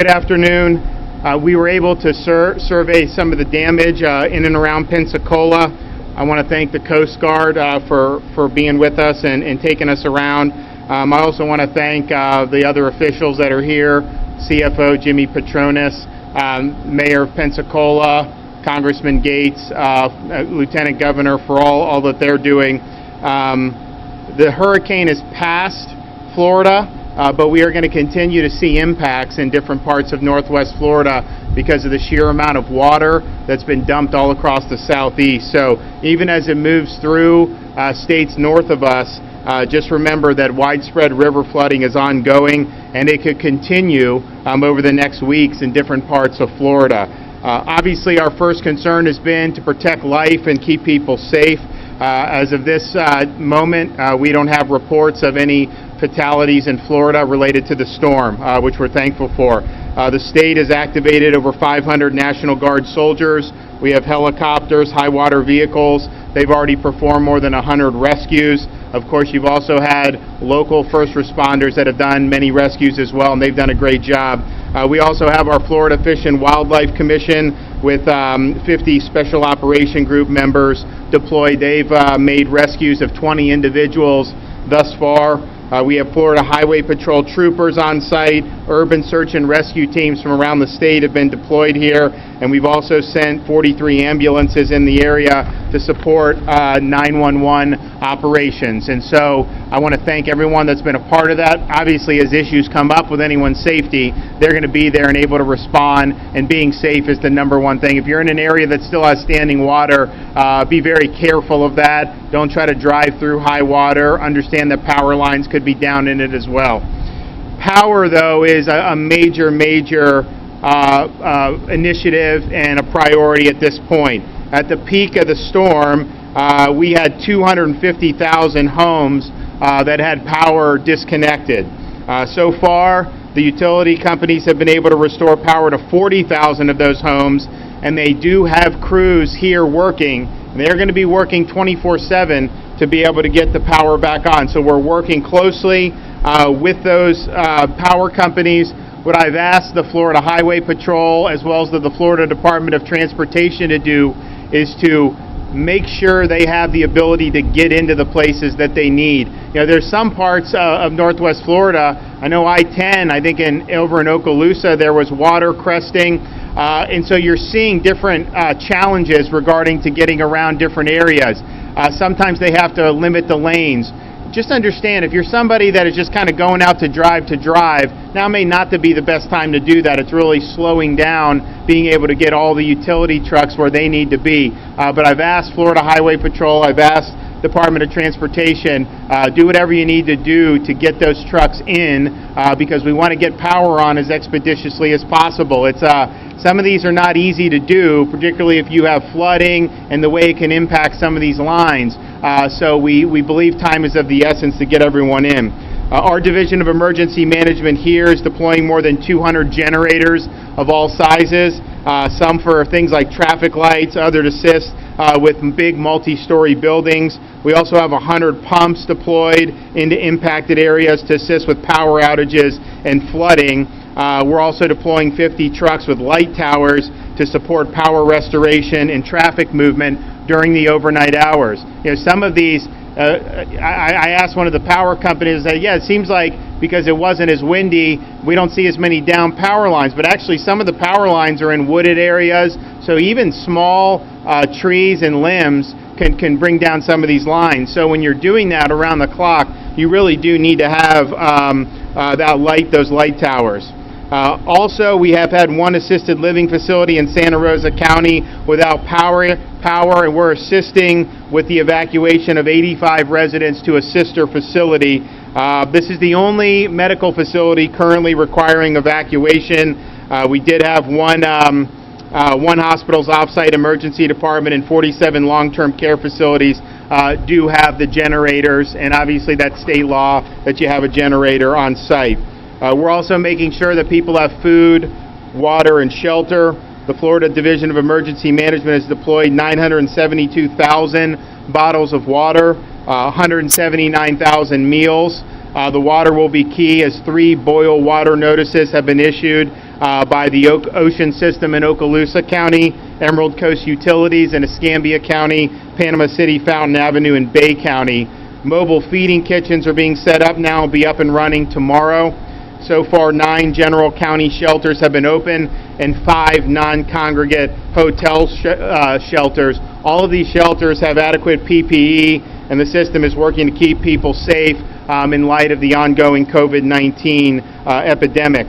Good afternoon. We were able to survey some of the damage in and around Pensacola. I want to thank the Coast Guard for being with us and taking us around. I also want to thank the other officials that are here, CFO Jimmy Petronas, Mayor of Pensacola, Congressman Gates, Lieutenant Governor, for all that they're doing. The hurricane has passed Florida. But we are going to continue to see impacts in different parts of Northwest Florida because of the sheer amount of water that's been dumped all across the southeast. So even as it moves through states north of us, just remember that widespread river flooding is ongoing, and it could continue over the next weeks in different parts of Florida. Obviously, our first concern has been to protect life and keep people safe. As of this moment, we don't have reports of any fatalities in Florida related to the storm, which we're thankful for. The state has activated over 500 National Guard soldiers. We have helicopters, high water vehicles. They've already performed more than 100 rescues. Of course, you've also had local first responders that have done many rescues as well, and they've done a great job. We also have our Florida Fish and Wildlife Commission with 50 Special Operation Group members deployed. They've made rescues of 20 individuals thus far. We have Florida Highway Patrol troopers on site. Urban search and rescue teams from around the state have been deployed here, and we've also sent 43 ambulances in the area to support 911 operations. And so I want to thank everyone that's been a part of that. Obviously, as issues come up with anyone's safety, they're going to be there and able to respond, and being safe is the number one thing. If you're in an area that still has standing water, be very careful of that. Don't try to drive through high water. Understand that power lines could be down in it as well. Power, though, is a major initiative and a priority at this point. At the peak of the storm, we had 250,000 homes that had power disconnected. So far, the utility companies have been able to restore power to 40,000 of those homes, and they do have crews here working. They're going to be working 24/7 to be able to get the power back on. So we're working closely with those power companies. What I've asked the Florida Highway Patrol as well as the Florida Department of Transportation to do is to make sure they have the ability to get into the places that they need. You know, there's some parts of Northwest Florida. I know I-10, I think over in Okaloosa, there was water cresting. And so you're seeing different challenges regarding to getting around different areas. Sometimes they have to limit the lanes. Just understand, if you're somebody that is just kind of going out to drive, now may not to be the best time to do that. It's really slowing down being able to get all the utility trucks where they need to be. But I've asked Florida Highway Patrol, I've asked Department of Transportation, do whatever you need to do to get those trucks in because we want to get power on as expeditiously as possible. It's some of these are not easy to do, particularly if you have flooding and the way it can impact some of these lines. So we believe time is of the essence to get everyone in. Our Division of Emergency Management here is deploying more than 200 generators of all sizes, some for things like traffic lights, other to assist with big multi-story buildings. We also have 100 pumps deployed into impacted areas to assist with power outages and flooding. We're also deploying 50 trucks with light towers to support power restoration and traffic movement during the overnight hours. You know, some of these, I asked one of the power companies, it seems like because it wasn't as windy, we don't see as many down power lines, but actually some of the power lines are in wooded areas, so even small trees and limbs can bring down some of these lines. So when you're doing that around the clock, you really do need to have those light towers. Also, we have had one assisted living facility in Santa Rosa County without power, and we're assisting with the evacuation of 85 residents to a sister facility. This is the only medical facility currently requiring evacuation. We did have one hospital's off-site emergency department and 47 long-term care facilities do have the generators, and obviously that's state law that you have a generator on site. We're also making sure that people have food, water, and shelter. The Florida Division of Emergency Management has deployed 972,000 bottles of water, 179,000 meals. The water will be key as 3 boil water notices have been issued by the Ocean System in Okaloosa County, Emerald Coast Utilities in Escambia County, Panama City, Fountain Avenue in Bay County. Mobile feeding kitchens are being set up now, will be up and running tomorrow. So far, 9 general county shelters have been open and 5 non-congregate hotel shelters. All of these shelters have adequate PPE, and the system is working to keep people safe in light of the ongoing COVID-19 epidemic.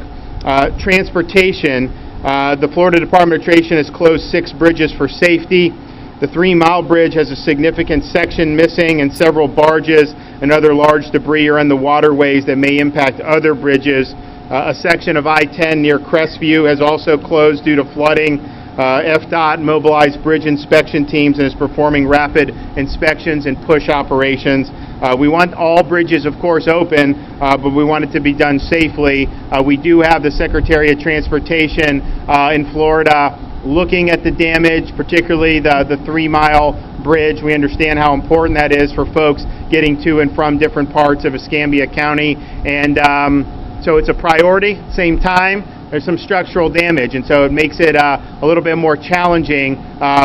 Transportation, the Florida Department of Transportation has closed 6 bridges for safety. The 3 Mile Bridge has a significant section missing, and several barges and other large debris are in the waterways that may impact other bridges. A section of I-10 near Crestview has also closed due to flooding. FDOT mobilized bridge inspection teams and is performing rapid inspections and push operations. We want all bridges, of course, open, but we want it to be done safely. We do have the Secretary of Transportation in Florida looking at the damage, particularly the 3 Mile Bridge. We understand how important that is for folks getting to and from different parts of Escambia County, and so it's a priority. Same time, there's some structural damage, and so it makes it a little bit more challenging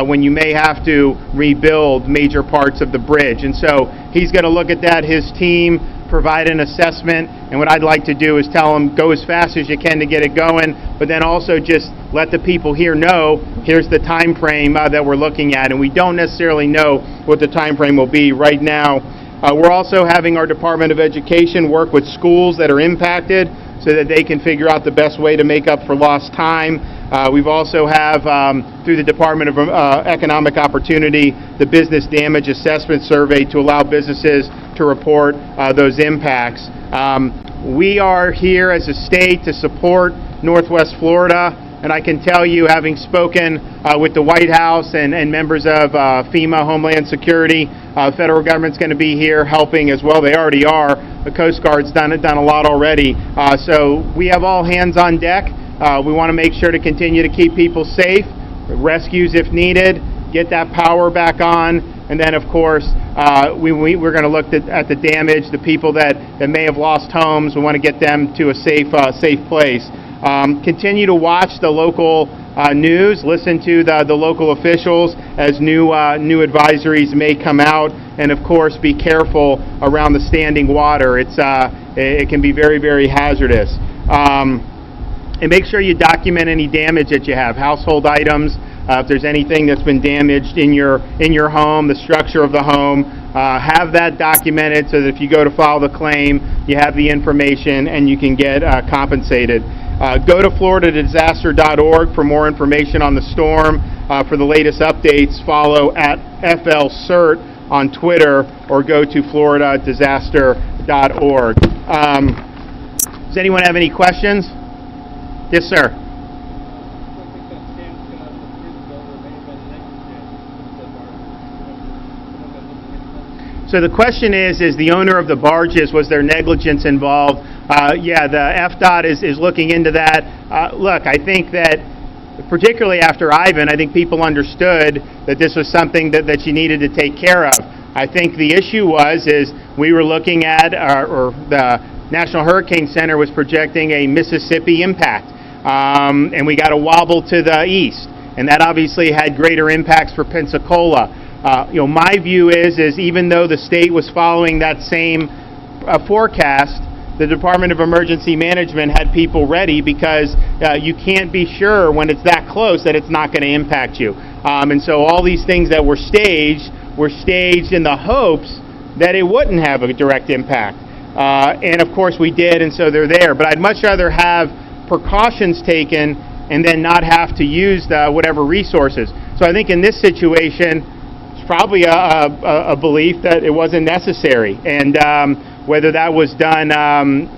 when you may have to rebuild major parts of the bridge. And so he's going to look at that, his team, provide an assessment, and what I'd like to do is tell them go as fast as you can to get it going, but then also just let the people here know here's the time frame that we're looking at, and we don't necessarily know what the time frame will be right now. We're also having our Department of Education work with schools that are impacted so that they can figure out the best way to make up for lost time. We've also have, through the Department of Economic Opportunity, the Business Damage Assessment Survey to allow businesses to report those impacts. We are here as a state to support Northwest Florida, and I can tell you, having spoken with the White House and members of FEMA, Homeland Security, federal government's going to be here helping as well. They already are. The Coast Guard's done a lot already. So we have all hands on deck. We want to make sure to continue to keep people safe, rescues if needed, get that power back on, and then, of course, we're going to look at the damage, the people that may have lost homes. We want to get them to a safe place. Continue to watch the local news, listen to the local officials as new advisories may come out, and of course be careful around the standing water. It can be very, very hazardous. And make sure you document any damage that you have, household items. If there's anything that's been damaged in your home, the structure of the home, have that documented so that if you go to file the claim, you have the information and you can get compensated. Go to floridadisaster.org for more information on the storm. For the latest updates, follow at FLCERT on Twitter or go to floridadisaster.org. Does anyone have any questions? Yes, sir. So the question is the owner of the barges, was there negligence involved? Yeah, the FDOT is looking into that. Look, I think that particularly after Ivan, I think people understood that this was something that you needed to take care of. I think the issue is we were looking at, or the National Hurricane Center was projecting a Mississippi impact, and we got a wobble to the east, and that obviously had greater impacts for Pensacola. My view is even though the state was following that same forecast, the Department of Emergency Management had people ready because you can't be sure when it's that close that it's not going to impact you. And so all these things that were staged in the hopes that it wouldn't have a direct impact. And of course we did, and so they're there. But I'd much rather have precautions taken and then not have to use whatever resources. So I think in this situation, it's probably a belief that it wasn't necessary. And whether that was done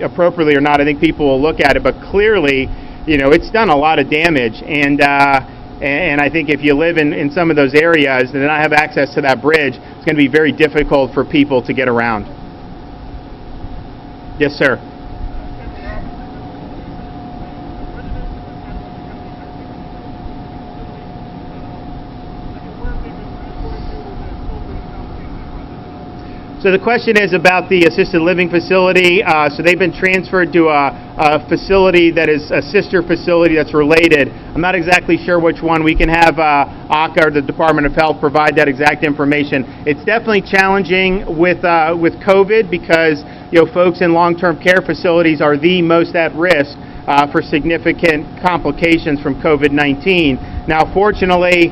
appropriately or not, I think people will look at it. But clearly, it's done a lot of damage. And I think if you live in some of those areas and not have access to that bridge, it's going to be very difficult for people to get around. Yes, sir. So the question is about the assisted living facility. So they've been transferred to a facility that is a sister facility that's related. I'm not exactly sure which one. We can have ACA or the Department of Health provide that exact information. It's definitely challenging with COVID because folks in long-term care facilities are the most at risk for significant complications from COVID-19. Now, fortunately,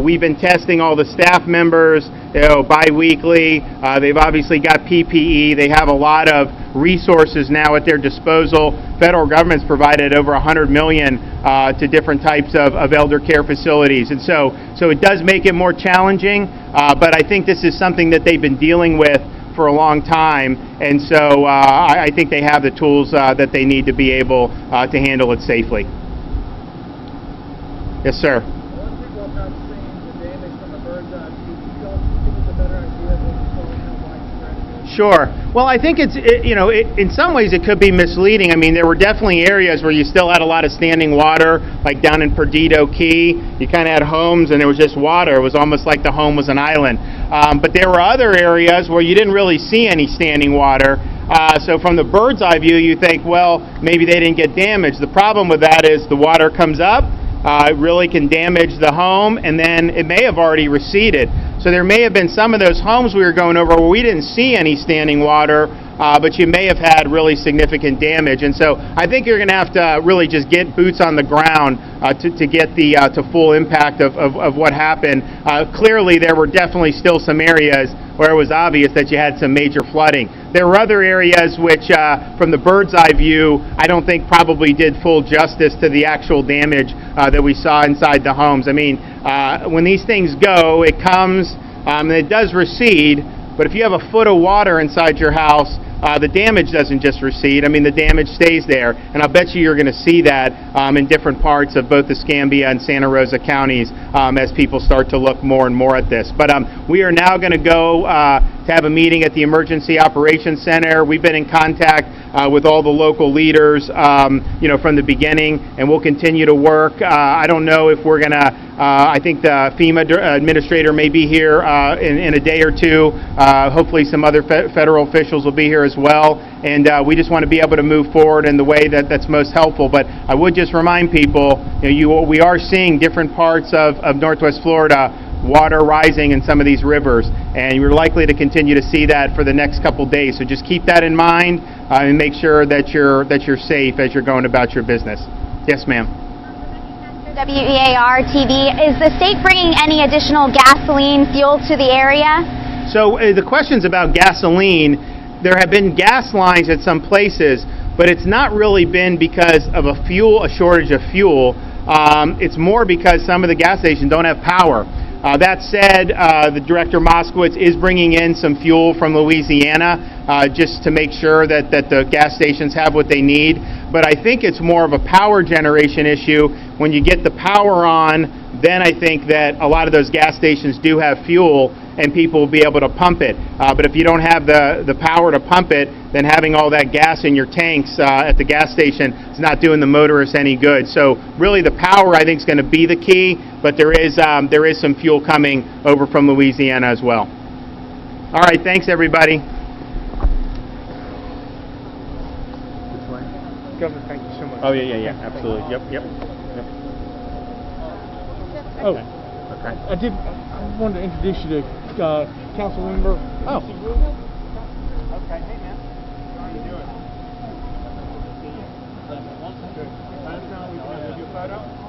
we've been testing all the staff members, bi-weekly. They've obviously got PPE. They have a lot of resources now at their disposal. Federal government's provided over $100 million to different types of elder care facilities. And so it does make it more challenging, but I think this is something that they've been dealing with for a long time, and so I think they have the tools that they need to be able to handle it safely. Yes, sir. Sure. Well, I think in some ways it could be misleading. I mean, there were definitely areas where you still had a lot of standing water, like down in Perdido Key. You kind of had homes and there was just water. It was almost like the home was an island. But there were other areas where you didn't really see any standing water. So from the bird's eye view, you think, well, maybe they didn't get damaged. The problem with that is the water comes up. It really can damage the home, and then it may have already receded. So there may have been some of those homes we were going over where we didn't see any standing water, but you may have had really significant damage. And so I think you're going to have to really just get boots on the ground to get the full impact of what happened. Clearly, there were definitely still some areas where it was obvious that you had some major flooding. There were other areas which, from the bird's eye view, I don't think probably did full justice to the actual damage that we saw inside the homes. I mean, when these things go, it comes and it does recede, but if you have a foot of water inside your house, the damage doesn't just recede. I mean, the damage stays there, and I'll bet you're going to see that in different parts of both the Escambia and Santa Rosa counties as people start to look more and more at this. But we are now going to go to have a meeting at the Emergency Operations Center. We've been in contact with all the local leaders, from the beginning, and we'll continue to work. I don't know if we're going to. I think the FEMA administrator may be here in a day or two. Hopefully some other federal officials will be here as well. And we just want to be able to move forward in the way that's most helpful. But I would just remind people, we are seeing different parts of Northwest Florida water rising in some of these rivers. And you're likely to continue to see that for the next couple days. So just keep that in mind and make sure that you're safe as you're going about your business. Yes, ma'am. WEAR TV, is the state bringing any additional gasoline fuel to the area? So the questions about gasoline, there have been gas lines at some places, but it's not really been because of a shortage of fuel. It's more because some of the gas stations don't have power. That said, the Director Moskowitz is bringing in some fuel from Louisiana just to make sure that the gas stations have what they need. But I think it's more of a power generation issue. When you get the power on, then I think that a lot of those gas stations do have fuel and people will be able to pump it. But if you don't have the power to pump it, then having all that gas in your tanks at the gas station is not doing the motorists any good. So really the power, I think, is going to be the key, but there is some fuel coming over from Louisiana as well. All right, thanks everybody. Governor, thank you so much. Oh, yeah, absolutely. Yep. Oh, Okay. I wanted to introduce you to council member. Oh. Okay, hey man. How are you doing? Good. We can have you a photo.